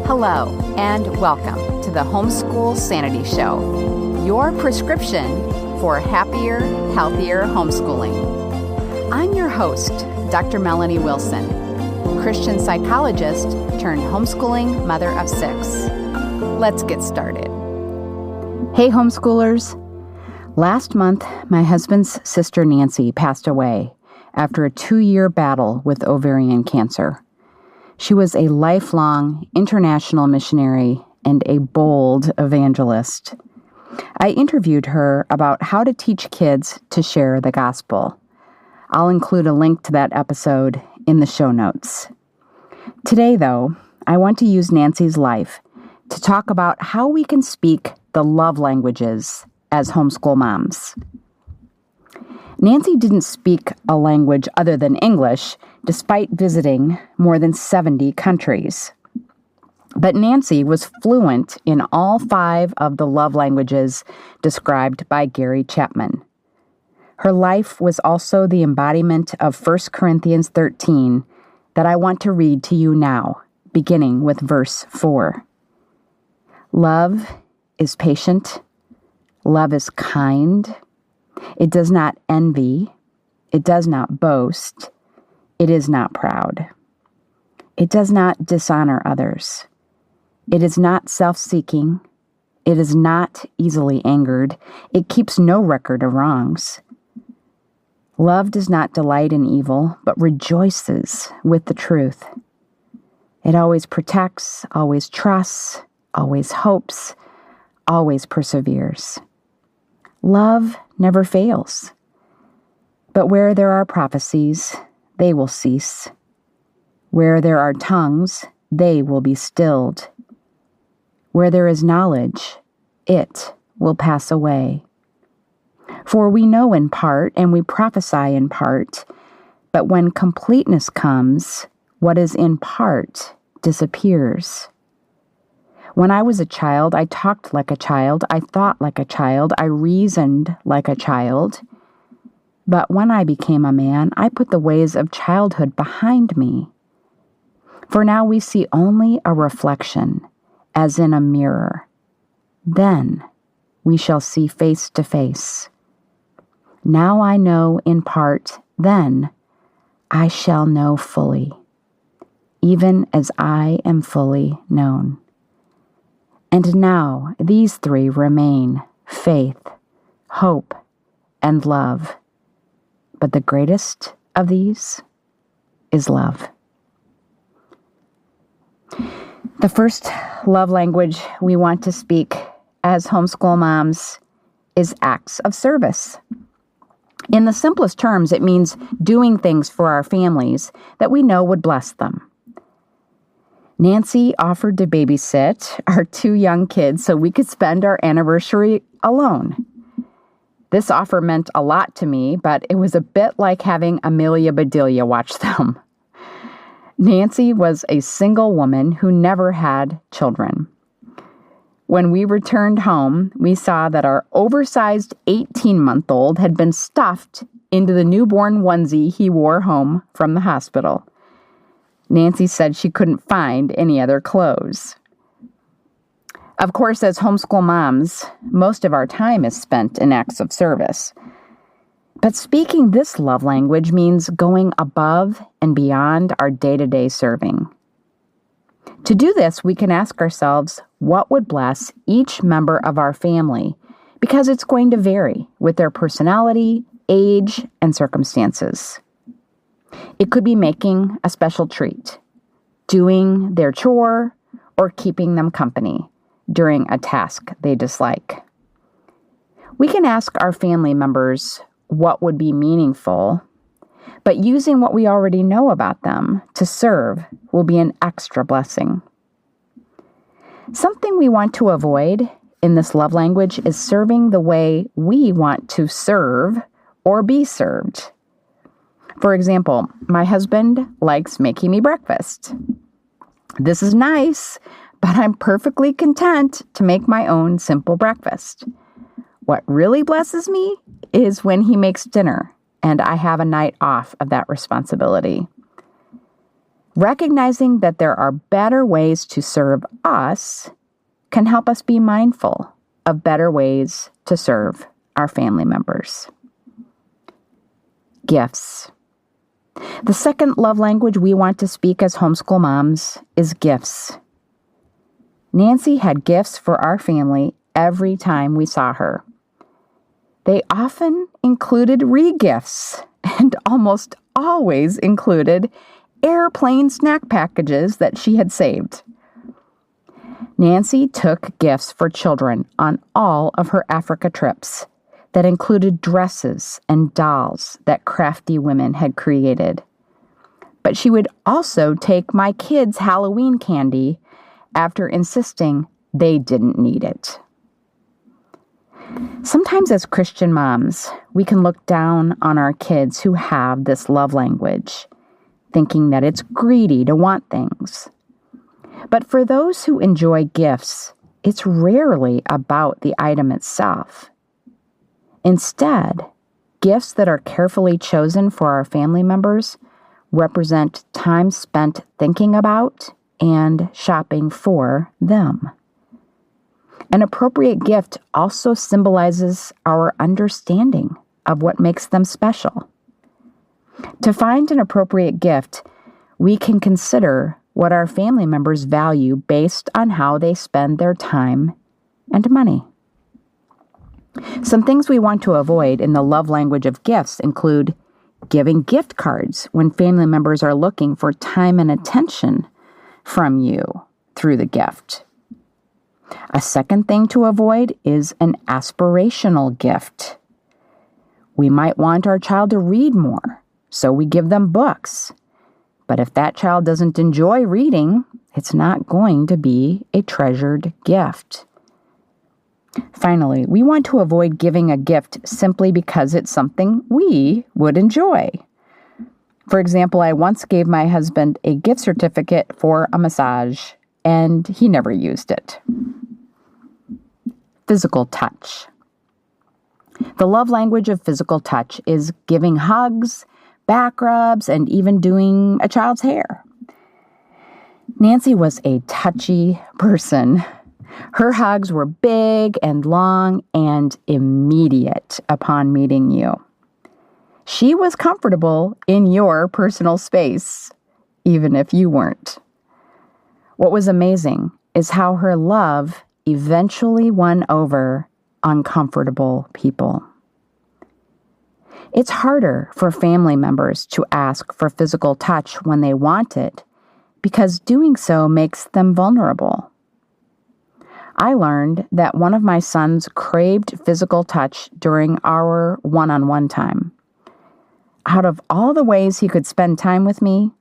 Hello, and welcome to the Homeschool Sanity Show, your prescription for happier, healthier homeschooling. I'm your host, Dr. Melanie Wilson, Christian psychologist turned homeschooling mother of 6. Let's get started. Hey, homeschoolers. Last month, my husband's sister Nancy passed away after a 2-year battle with ovarian cancer. She was a lifelong international missionary and a bold evangelist. I interviewed her about how to teach kids to share the gospel. I'll include a link to that episode in the show notes. Today, though, I want to use Nancy's life to talk about how we can speak the love languages as homeschool moms. Nancy didn't speak a language other than English, despite visiting more than 70 countries. But Nancy was fluent in all 5 of the love languages described by Gary Chapman. Her life was also the embodiment of 1 Corinthians 13 that I want to read to you now, beginning with verse 4. Love is patient. Love is kind. It does not envy. It does not boast. It is not proud. It does not dishonor others. It is not self-seeking. It is not easily angered. It keeps no record of wrongs. Love does not delight in evil, but rejoices with the truth. It always protects, always trusts, always hopes, always perseveres. Love never fails. But where there are prophecies, they will cease. Where there are tongues, they will be stilled. Where there is knowledge, it will pass away. For we know in part, and we prophesy in part, but when completeness comes, what is in part disappears. When I was a child, I talked like a child, I thought like a child, I reasoned like a child. But when I became a man, I put the ways of childhood behind me. For now we see only a reflection, as in a mirror. Then we shall see face to face. Now I know in part, then I shall know fully, even as I am fully known. And now these 3 remain: faith, hope, and love. But the greatest of these is love. The first love language we want to speak as homeschool moms is acts of service. In the simplest terms, it means doing things for our families that we know would bless them. Nancy offered to babysit our 2 young kids so we could spend our anniversary alone. This offer meant a lot to me, but it was a bit like having Amelia Bedelia watch them. Nancy was a single woman who never had children. When we returned home, we saw that our oversized 18-month-old had been stuffed into the newborn onesie he wore home from the hospital. Nancy said she couldn't find any other clothes. Of course, as homeschool moms, most of our time is spent in acts of service. But speaking this love language means going above and beyond our day-to-day serving. To do this, we can ask ourselves what would bless each member of our family, because it's going to vary with their personality, age, and circumstances. It could be making a special treat, doing their chore, or keeping them company during a task they dislike. We can ask our family members what would be meaningful, but using what we already know about them to serve will be an extra blessing. Something we want to avoid in this love language is serving the way we want to serve or be served. For example, my husband likes making me breakfast. This is nice, but I'm perfectly content to make my own simple breakfast. What really blesses me is when he makes dinner and I have a night off of that responsibility. Recognizing that there are better ways to serve us can help us be mindful of better ways to serve our family members. Gifts. The second love language we want to speak as homeschool moms is gifts. Nancy had gifts for our family every time we saw her. They often included re-gifts and almost always included airplane snack packages that she had saved. Nancy took gifts for children on all of her Africa trips that included dresses and dolls that crafty women had created. But she would also take my kids' Halloween candy after insisting they didn't need it. Sometimes as Christian moms, we can look down on our kids who have this love language, thinking that it's greedy to want things. But for those who enjoy gifts, it's rarely about the item itself. Instead, gifts that are carefully chosen for our family members represent time spent thinking about and shopping for them. An appropriate gift also symbolizes our understanding of what makes them special. To find an appropriate gift, we can consider what our family members value based on how they spend their time and money. Some things we want to avoid in the love language of gifts include giving gift cards when family members are looking for time and attention from you through the gift. A second thing to avoid is an aspirational gift. We might want our child to read more, so we give them books. But if that child doesn't enjoy reading, it's not going to be a treasured gift. Finally, we want to avoid giving a gift simply because it's something we would enjoy. For example, I once gave my husband a gift certificate for a massage, and he never used it. Physical touch. The love language of physical touch is giving hugs, back rubs, and even doing a child's hair. Nancy was a touchy person. Her hugs were big and long and immediate upon meeting you. She was comfortable in your personal space, even if you weren't. What was amazing is how her love eventually won over uncomfortable people. It's harder for family members to ask for physical touch when they want it because doing so makes them vulnerable. I learned that one of my sons craved physical touch during our one-on-one time. Out of all the ways he could spend time with me,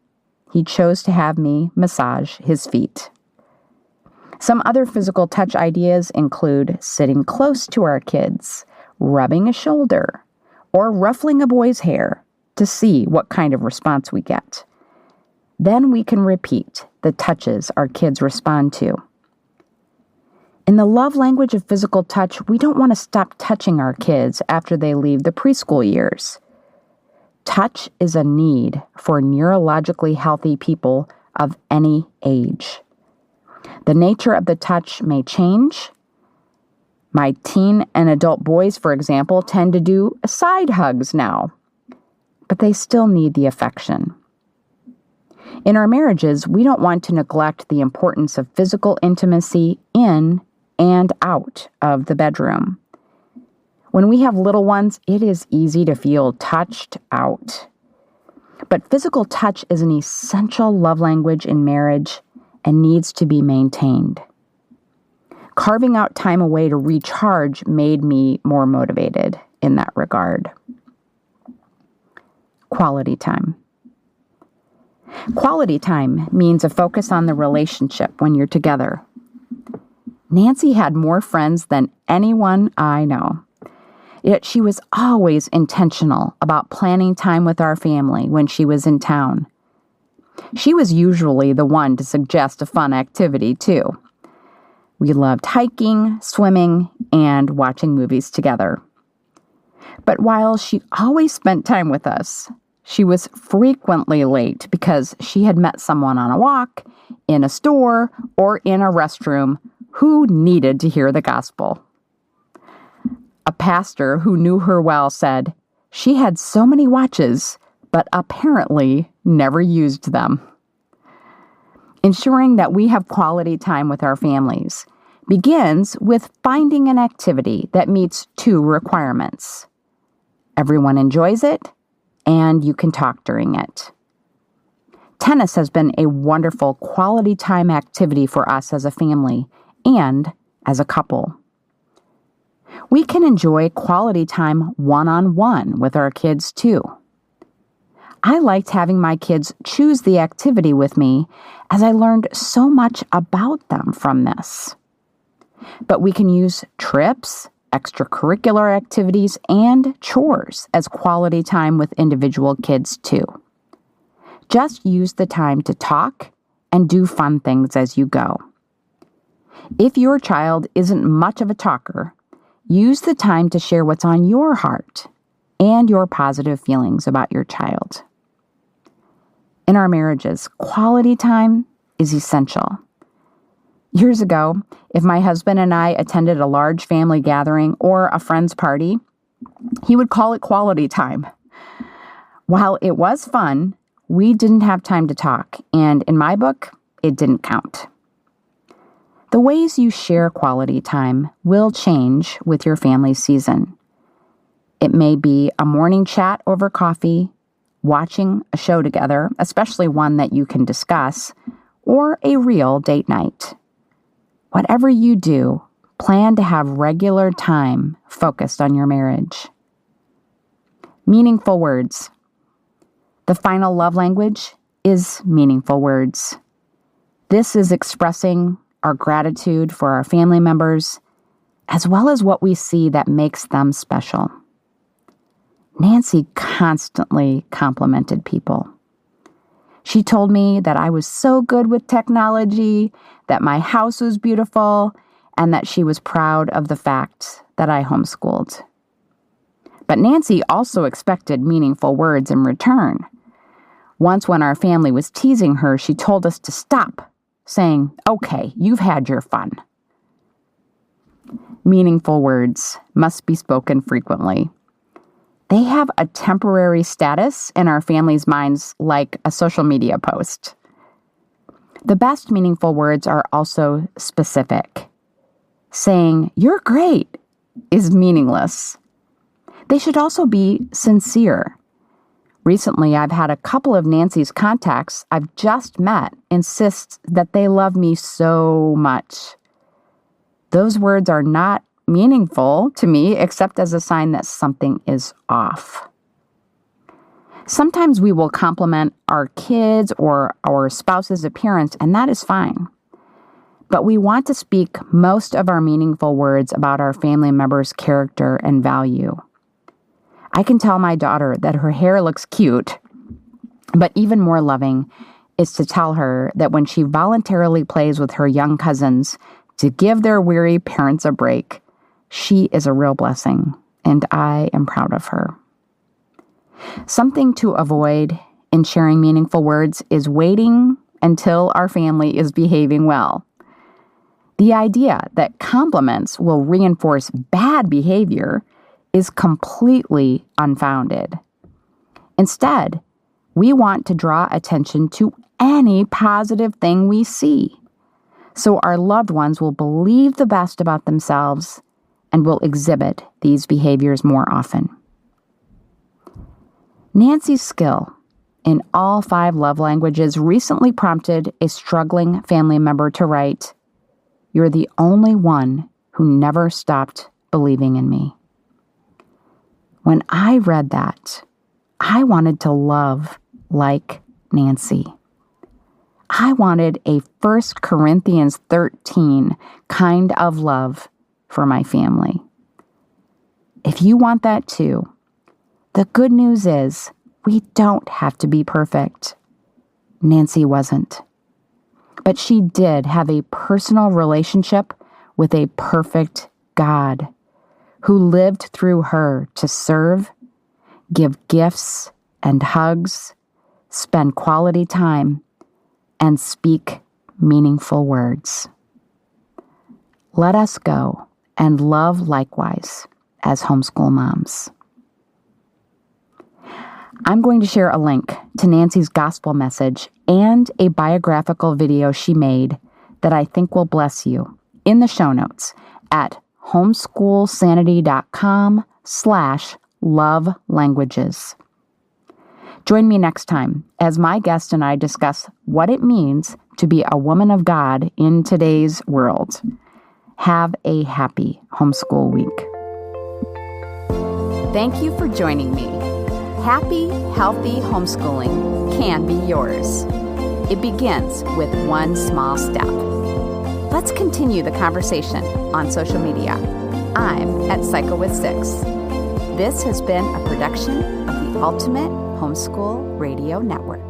he chose to have me massage his feet. Some other physical touch ideas include sitting close to our kids, rubbing a shoulder, or ruffling a boy's hair to see what kind of response we get. Then we can repeat the touches our kids respond to. In the love language of physical touch, we don't want to stop touching our kids after they leave the preschool years. Touch is a need for neurologically healthy people of any age. The nature of the touch may change. My teen and adult boys, for example, tend to do side hugs now, but they still need the affection. In our marriages, we don't want to neglect the importance of physical intimacy in and out of the bedroom. When we have little ones, it is easy to feel touched out. But physical touch is an essential love language in marriage and needs to be maintained. Carving out time away to recharge made me more motivated in that regard. Quality time. Quality time means a focus on the relationship when you're together. Nancy had more friends than anyone I know. Yet she was always intentional about planning time with our family when she was in town. She was usually the one to suggest a fun activity, too. We loved hiking, swimming, and watching movies together. But while she always spent time with us, She was frequently late because she had met someone on a walk, in a store, or in a restroom who needed to hear the gospel. A pastor who knew her well said she had so many watches, but apparently never used them. Ensuring that we have quality time with our families begins with finding an activity that meets two requirements. Everyone enjoys it, and you can talk during it. Tennis has been a wonderful quality time activity for us as a family and as a couple. We can enjoy quality time one-on-one with our kids too. I liked having my kids choose the activity with me as I learned so much about them from this. But we can use trips, extracurricular activities, and chores as quality time with individual kids too. Just use the time to talk and do fun things as you go. If your child isn't much of a talker, use the time to share what's on your heart and your positive feelings about your child. In our marriages, quality time is essential. Years ago, if my husband and I attended a large family gathering or a friend's party, he would call it quality time. While it was fun, we didn't have time to talk, and in my book, it didn't count. The ways you share quality time will change with your family season. It may be a morning chat over coffee, watching a show together, especially one that you can discuss, or a real date night. Whatever you do, plan to have regular time focused on your marriage. Meaningful words. The final love language is meaningful words. This is expressing our gratitude for our family members, as well as what we see that makes them special. Nancy constantly complimented people. She told me that I was so good with technology, that my house was beautiful, and that she was proud of the fact that I homeschooled. But Nancy also expected meaningful words in return. Once when our family was teasing her, she told us to stop, saying, "Okay, you've had your fun." Meaningful words must be spoken frequently. They have a temporary status in our family's minds like a social media post. The best meaningful words are also specific. Saying, "You're great," is meaningless. They should also be sincere. Recently, I've had a couple of Nancy's contacts I've just met insist that they love me so much. Those words are not meaningful to me except as a sign that something is off. Sometimes we will compliment our kids or our spouse's appearance, and that is fine. But we want to speak most of our meaningful words about our family members' character and value. I can tell my daughter that her hair looks cute, but even more loving is to tell her that when she voluntarily plays with her young cousins to give their weary parents a break, she is a real blessing, and I am proud of her. Something to avoid in sharing meaningful words is waiting until our family is behaving well. The idea that compliments will reinforce bad behavior is completely unfounded. Instead, we want to draw attention to any positive thing we see, so our loved ones will believe the best about themselves and will exhibit these behaviors more often. Nancy's skill in all 5 love languages recently prompted a struggling family member to write, "You're the only one who never stopped believing in me." When I read that, I wanted to love like Nancy. I wanted a 1 Corinthians 13 kind of love for my family. If you want that too, the good news is we don't have to be perfect. Nancy wasn't. But she did have a personal relationship with a perfect God who lived through her to serve, give gifts, and hugs, spend quality time, and speak meaningful words. Let us go and love likewise as homeschool moms. I'm going to share a link to Nancy's gospel message and a biographical video she made that I think will bless you in the show notes at homeschoolsanity.com/lovelanguages. Join me next time as my guest and I discuss what it means to be a woman of God in today's world. Have a happy homeschool week. Thank you for joining me. Happy, healthy homeschooling can be yours. It begins with one small step. Let's continue the conversation on social media. I'm at Cycle with Six. This has been a production of the Ultimate Homeschool Radio Network.